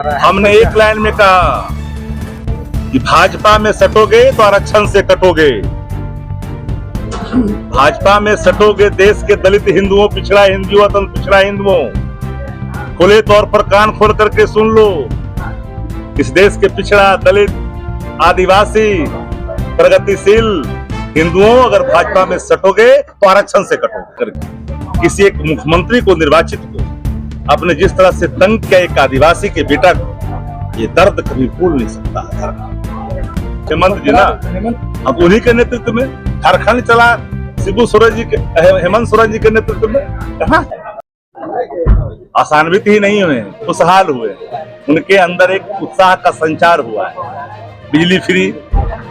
हमने एक लाइन में कहा कि भाजपा में सटोगे तो आरक्षण से कटोगे, भाजपा में सटोगे देश के दलित हिंदुओं, पिछड़ा हिंदुओं, पिछड़ा हिंदुओं। खुले तौर पर कान खोल करके सुन लो, इस देश के पिछड़ा, दलित, आदिवासी, प्रगतिशील हिंदुओं अगर भाजपा में सटोगे तो आरक्षण से कटोगे। किसी एक मुख्यमंत्री को, निर्वाचित को अपने जिस तरह से तंग किया एक आदिवासी के बेटा को, ये दर्द कभी भूल नहीं सकता। हेमंत जी ना, अब उन्हीं के नेतृत्व में झारखंड चला, शिबू सोरेन जी के, हेमंत सोरेन जी के नेतृत्व में कहा आसान्वित ही नहीं हुए, खुशहाल हुए। उनके अंदर एक उत्साह का संचार हुआ है। बिजली फ्री,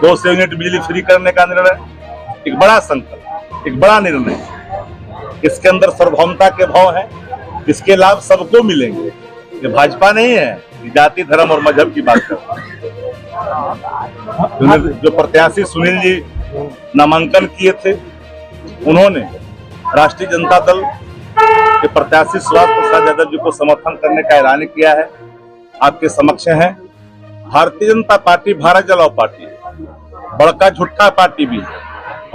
200 यूनिट बिजली फ्री करने का निर्णय एक बड़ा संकल्प, एक बड़ा निर्णय। इसके अंदर सार्वभौमता के भाव है, इसके लाभ सबको मिलेंगे। ये भाजपा नहीं है, जाति, धर्म और मजहब की बात करते हैं। जो प्रत्याशी सुनील जी नामांकन किए थे, उन्होंने राष्ट्रीय जनता दल के प्रत्याशी सुभाष प्रसाद यादव जी को समर्थन करने का ऐलान किया है। आपके समक्ष है। भारतीय जनता पार्टी भारत जलाओ पार्टी है, बड़का झुट्ठा पार्टी भी है,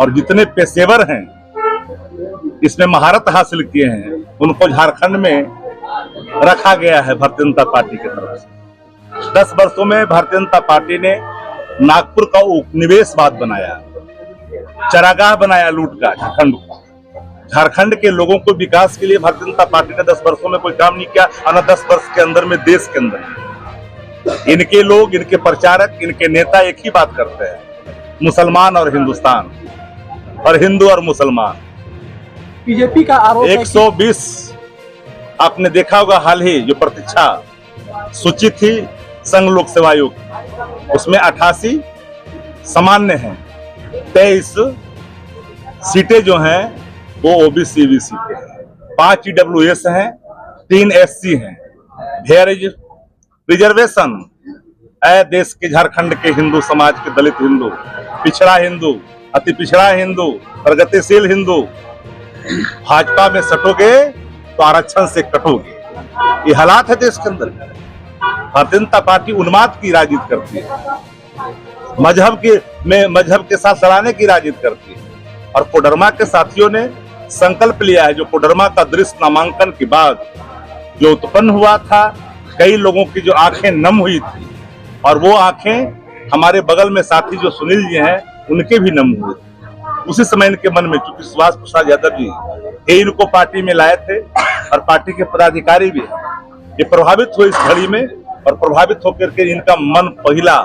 और जितने पेशेवर हैं, इसमें महारत हासिल किए हैं, उनको झारखंड में रखा गया है भारतीय जनता पार्टी की तरफ से। 10 वर्षों में भारतीय जनता पार्टी ने नागपुर का उपनिवेशवाद बनाया, चरागाह बनाया लूट का झारखंड को। झारखंड के लोगों को विकास के लिए भारतीय जनता पार्टी ने 10 वर्षों में कोई काम नहीं किया, और 10 वर्ष के अंदर में देश के अंदर इनके लोग, इनके प्रचारक, इनके नेता एक ही बात करते हैं, मुसलमान और हिंदुस्तान, और हिंदू और मुसलमान। बीजेपी का आरोप 120 आपने देखा होगा हाल ही जो प्रतीक्षा सूची थी संघ लोक सेवा आयोग, उसमें 88 सामान्य हैं, 23 सीटें जो हैं वो ओबीसी ईबीसी के हैं, 5 ईडब्ल्यूएस हैं, 3 एससी हैं। There is reservation. देश के झारखंड के हिंदू समाज के, दलित हिंदू, पिछड़ा हिंदू, अति पिछड़ा हिंदू, प्रगतिशील हिंदू, भाजपा में सटोगे तो आरक्षण से कटोगे। ये हालात है देश के अंदर। भारतीय जनता पार्टी उन्माद की राजनीति करती है, मजहब के साथ लड़ाने की राजनीति करती है। और कोडरमा के साथियों ने संकल्प लिया है, जो कोडरमा का दृश्य नामांकन के बाद जो उत्पन्न हुआ था, कई लोगों की जो आंखें नम हुई थी, और वो आंखें हमारे बगल में साथी जो सुनील जी हैं उनके भी नम हुए। उसी समय इनके मन में, चूंकि सुभाष प्रसाद यादव जी ये इनको पार्टी में लाए थे, और पार्टी के पदाधिकारी भी ये प्रभावित हुए इस घड़ी में, और प्रभावित होकर के इनका मन पहिला,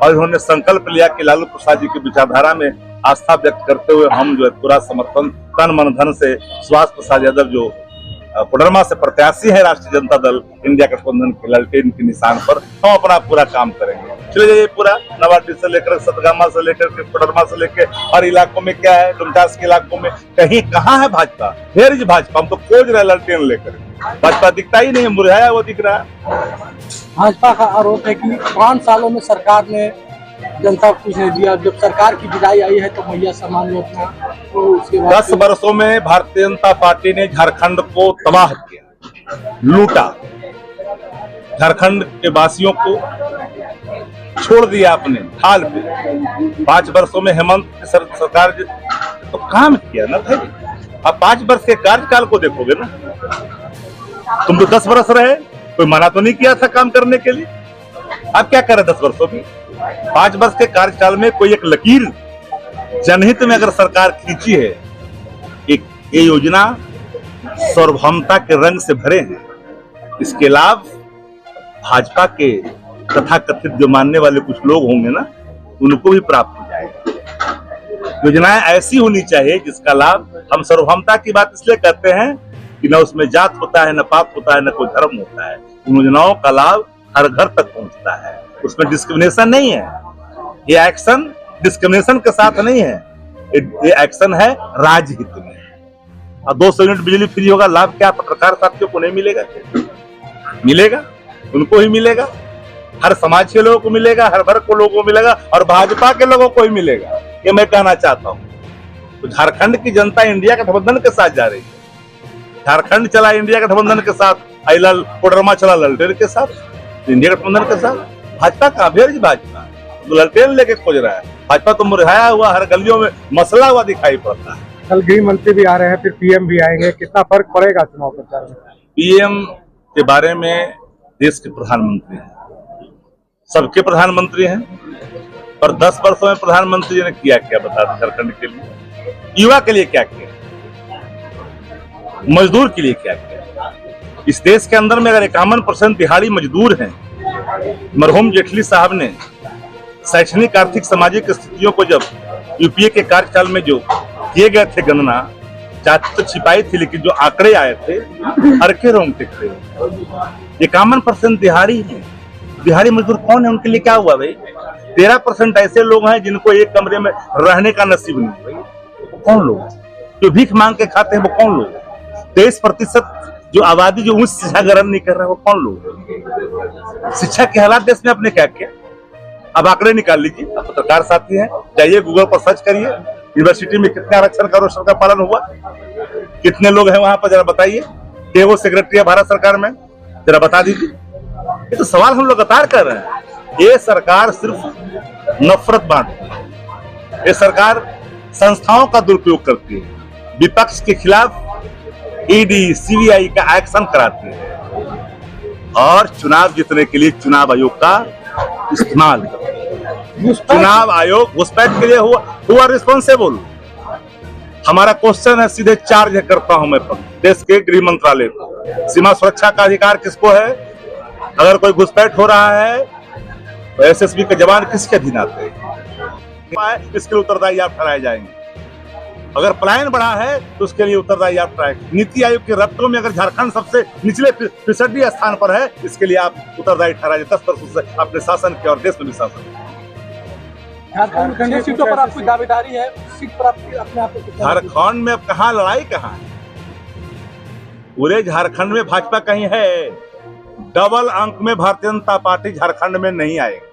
और इन्होंने संकल्प लिया कि लालू प्रसाद जी की विचारधारा में आस्था व्यक्त करते हुए हम जो है पूरा समर्थन तन मन धन से सुभाष प्रसाद यादव जो कोडरमा से प्रत्याशी है राष्ट्रीय जनता दल इंडिया गठबंधन के लालटेन के निशान पर, हम अपना पूरा काम करेंगे। चले जाइए, पूरा नवाडी से लेकर सतगामा से लेकर के कोडरमा से लेकर हर इलाकों में क्या है, डुमटास के इलाकों में कहीं कहाँ है भाजपा? Where is Bhajpa? हम तो खोज रहे लालटेन लेकर, भाजपा दिखता ही नहीं है, मुरझाया वो दिख रहा है। भाजपा का आरोप है कि 5 सालों में सरकार ने जनता को कुछ नहीं दिया। जब सरकार की विदाई आई है तो मैया सम्मान योजना, तो उसके बाद 10 वर्षों में भारतीय जनता पार्टी ने झारखंड को तबाह किया, लूटा, झारखंड के वासियों को छोड़ दिया अपने हाल पे। 5 वर्षों में हेमंत सरकार तो काम किया ना भाई। अब 5 वर्ष के कार्यकाल को देखोगे ना, तुम तो 10 वर्ष रहे, कोई मना तो नहीं किया था काम करने के लिए। अब क्या करे 10 वर्षों में? 5 वर्ष के कार्यकाल में कोई एक लकीर जनहित में अगर सरकार खींची है, एक ये योजना सार्वभौमता के रंग से भरे हैं, इसके लाभ भाजपा के तथाकथित जो मानने वाले कुछ लोग होंगे ना, उनको भी प्राप्त हो जाएगा। योजनाएं ऐसी होनी चाहिए जिसका लाभ, हम सार्वभौमता की बात इसलिए करते हैं कि न उसमें जात होता है, न पात होता है, न कोई धर्म होता है। उन योजनाओं का लाभ हर घर तक पहुंचता है, उसमें डिस्क्रिमिनेशन नहीं है। ये एक्शन डिस्क्रिमिनेशन के साथ नहीं है, ये एक्शन है राजहित में। और 200 यूनिट बिजली फ्री होगा, लाभ क्या पत्रकार साथियों को नहीं मिलेगा? मिलेगा, उनको ही मिलेगा, हर समाज के लोगों को मिलेगा, हर वर्ग को लोगों को मिलेगा, और भाजपा के लोगों को ही मिलेगा। ये मैं कहना चाहता हूँ। तो झारखंड की जनता इंडिया गठबंधन के साथ जा रही है। झारखंड चला इंडिया गठबंधन के साथ, कोडरमा चला लालटेन के साथ। इंडिया गठबंधन के साथ भाजपा का अभ्यर्थी भाजपा ललटेन लेके खोज रहा है। भाजपा तो मुरझाया हुआ हर गलियों में मसला हुआ दिखाई पड़ता है। कल गृह मंत्री भी आ रहे हैं, फिर पीएम भी आएंगे, कितना फर्क पड़ेगा चुनाव प्रचार में? पीएम के बारे में देश के प्रधानमंत्री हैं, सबके प्रधानमंत्री हैं, और 10 वर्षों में प्रधानमंत्री जी ने किया क्या बता दें झारखंड के लिए, युवा के लिए क्या किया, मजदूर के लिए क्या किया। इस देश के अंदर में अगर 51% दिहाड़ी मजदूर हैं, मरहूम जेटली साहब ने शैक्षणिक आर्थिक सामाजिक स्थितियों को जब यूपीए के कार्यकाल में जो किए गए थे गणना, चाहते तो छिपाई थी, लेकिन जो आंकड़े आए थे हरके रोंगटे खड़े। 51% दिहाड़ी है। दिहाड़ी मजदूर कौन है, उनके लिए क्या हुआ भाई? 13% ऐसे लोग हैं जिनको एक कमरे में रहने का नसीब नहीं भाई। वो कौन लोग जो भीख मांग के खाते हैं? वो कौन लोग? 23% जो आबादी जो उच्च शिक्षा ग्रहण नहीं कर रहा है, वो कौन लोग? शिक्षा के हालात देश में आपने क्या किया? अब आंकड़े निकाल लीजिए, आप पत्रकार साथी हैं, जाइए गूगल पर सर्च करिए, यूनिवर्सिटी में कितने आरक्षण का रोस्टर का पालन हुआ, कितने लोग हैं वहां पर, जरा बताइए। वो सेक्रेटरी है भारत सरकार में, जरा बता दीजिए। ये तो सवाल हम लगातार कर रहे हैं। ये सरकार सिर्फ नफरत बांटती है, ये सरकार संस्थाओं का दुरुपयोग करती है, विपक्ष के खिलाफ ईडी सीबीआई का एक्शन कराती है, और चुनाव जीतने के लिए चुनाव आयोग का इस्तेमाल। चुनाव आयोग घुसपैठ के लिए हुआ रिस्पॉन्सिबल। हमारा क्वेश्चन है, सीधे चार्ज करता हूं मैं देश के गृह मंत्रालय को, सीमा सुरक्षा का अधिकार किसको है? अगर कोई घुसपैठ हो रहा है तो एसएसबी के जवान किसके अधीन आते हैं? इसके लिए उत्तरदायी आप ठहराए जाएंगे। अगर पलायन बढ़ा है तो उसके लिए उत्तरदायी आप ठहराएंगे। नीति आयोग के रफ्तों में अगर झारखंड सबसे निचले 65 स्थान पर है, इसके लिए आप उत्तरदायी ठहराए। 10 वर्षों से आपने शासन किया और देश में भी शासन किया। झारखंड सीटों पर आपकी दावेदारी है, सीट पर अपने आप को झारखंड में अब कहाँ लड़ाई कहाँ है? पूरे झारखंड में भाजपा कहीं है। डबल अंक में भारतीय जनता पार्टी झारखंड में नहीं आएगी।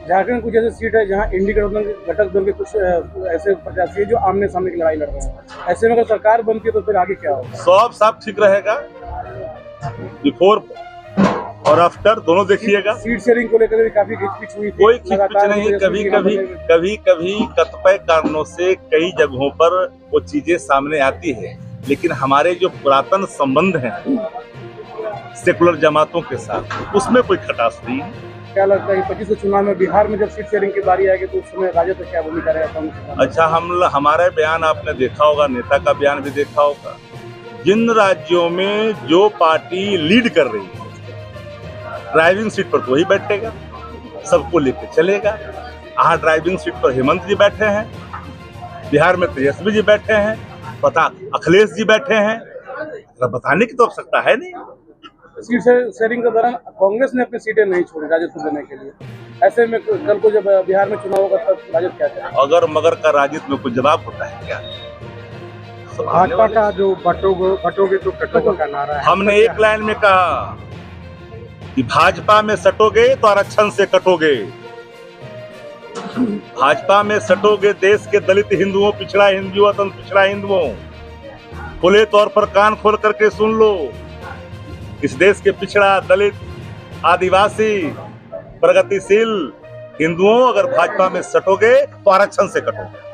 झारखंड कुछ ऐसे सीट है जहां इंडी घटक दल के कुछ ऐसे प्रत्याशी है जो आमने सामने की लड़ाई लड़ रहे हैं। ऐसे में अगर सरकार बनती है तो फिर आगे क्या होगा? सब ठीक रहेगा। बिफोर और आफ्टर दोनों देखिएगा। सीट शेयरिंग को लेकर भी काफी खिचपिच हुई थी। कोई खिचपिच नहीं। कभी कतिपय कारणों से कई जगहों पर वो चीजें सामने आती है, लेकिन हमारे जो पुरातन संबंध हैं सेकुलर जमातों के साथ, उसमें कोई खटास नहीं है। क्या लगता है 25 चुनाव में बिहार में जब सीट शेयरिंग की बारी आएगी तो उस समय राजद क्या भूमिका रहेगा? अच्छा, हमारे बयान आपने देखा होगा, नेता का बयान भी देखा होगा। जिन राज्यों में जो पार्टी लीड कर रही है, ड्राइविंग सीट पर तो वही बैठेगा, सबको लेके चलेगा। यहाँ ड्राइविंग सीट पर हेमंत जी बैठे हैं, बिहार में तेजस्वी जी बैठे हैं, पता अखिलेश जी बैठे हैं, बताने की तो आवश्यकता है नहीं। सीट शेयरिंग के दौरान कांग्रेस ने अपनी सीटें नहीं छोड़ी राजद को देने के लिए। ऐसे में कल को जब बिहार में चुनाव होगा तब राजद क्या करेगा? अगर मगर का राजद में कोई जवाब होता है क्या? भाजपा का जो बटोगे तो कटोगे का नारा है, हमने एक लाइन में कहा कि भाजपा में सटोगे तो आरक्षण से कटोगे। भाजपा में सटोगे देश के दलित हिंदुओं, पिछड़ा हिंदुओं, पिछड़ा हिंदुओं, खुले तौर पर कान खोल करके सुन लो। इस देश के पिछड़ा, दलित, आदिवासी, प्रगतिशील हिंदुओं अगर भाजपा में सटोगे तो आरक्षण से कटोगे।